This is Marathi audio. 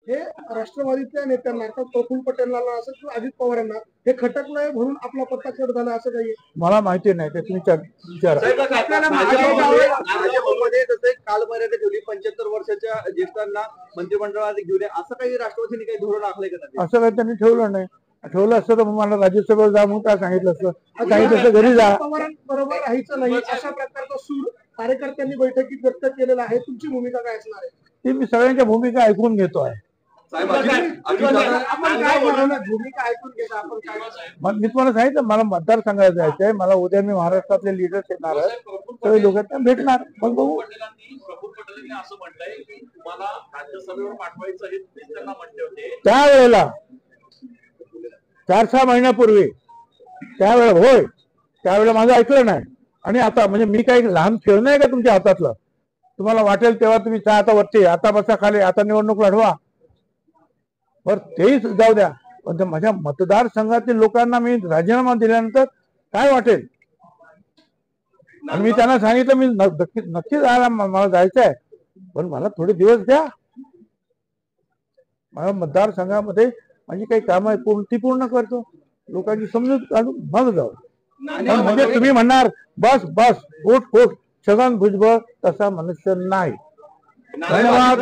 हे राष्ट्रवादीतल्या नेत्यांना अर्थात प्रफुल्ल पटेलांना असं किंवा अजित पवारांना हे खटकलंय म्हणून आपला पत्ता कट झाला असं काही मला माहिती नाही ते तुम्ही विचारा। भाजपमध्ये जसे कालमर्यादा ठेवली 75 वर्षाच्या ज्येष्ठांना मंत्रिमंडळात घेऊन असं काही राष्ट्रवादीने काही धोरण आखलंय का? असं काही त्यांनी ठेवलं नाही। ठेवलं असतं तर मला राज्यसभेवर जा म्हणून काय सांगितलं असतं, सांगितलं घरी जा। बरोबर राहायचं नाही अशा प्रकारचा सूर कार्यकर्त्यांनी बैठकीत व्यक्त केलेला आहे, तुमची भूमिका काय असणार आहे? ती मी सगळ्यांच्या भूमिका ऐकून घेतो आहे। भूमिका ऐकून घेता आपण काय? मी तुम्हाला सांगितलं मला मतदारसंघात जायचं आहे, मला उद्या मी महाराष्ट्रातले लीडर्स येणार आहेत, सगळे लोक भेटणार, मग बघू। प्रफुल्ल पटेलांनी असं म्हटलंय की तुम्हाला राज्यसभेवर पाठवायचं हे त्यांना म्हटले होते त्यावेळेला 4-6 महिन्यापूर्वी, त्यावेळेला होय, त्यावेळेला माझं ऐकलं नाही। आणि आता म्हणजे मी काही लहान खेळ नाही का तुमच्या हातातलं? तुम्हाला वाटेल तेव्हा तुम्ही आता वरती, आता बसा खाली, आता निवडणूक लढवा, बर तेही जाऊ द्या, पण माझ्या मतदारसंघातील लोकांना मी राजीनामा दिल्यानंतर काय वाटेल? आणि मी त्यांना सांगितलं मी नक्की जायला मला जायचं आहे, पण मला थोडे दिवस द्या। माझ्या मतदारसंघामध्ये माझी काही कामं ती पूर्ण करतो, लोकांची समजूत काढून मग जाऊ। म्हणजे तुम्ही म्हणणार बस बस उठ उठ छगन भुजबळ तसा मनुष्य नाही। धन्यवाद।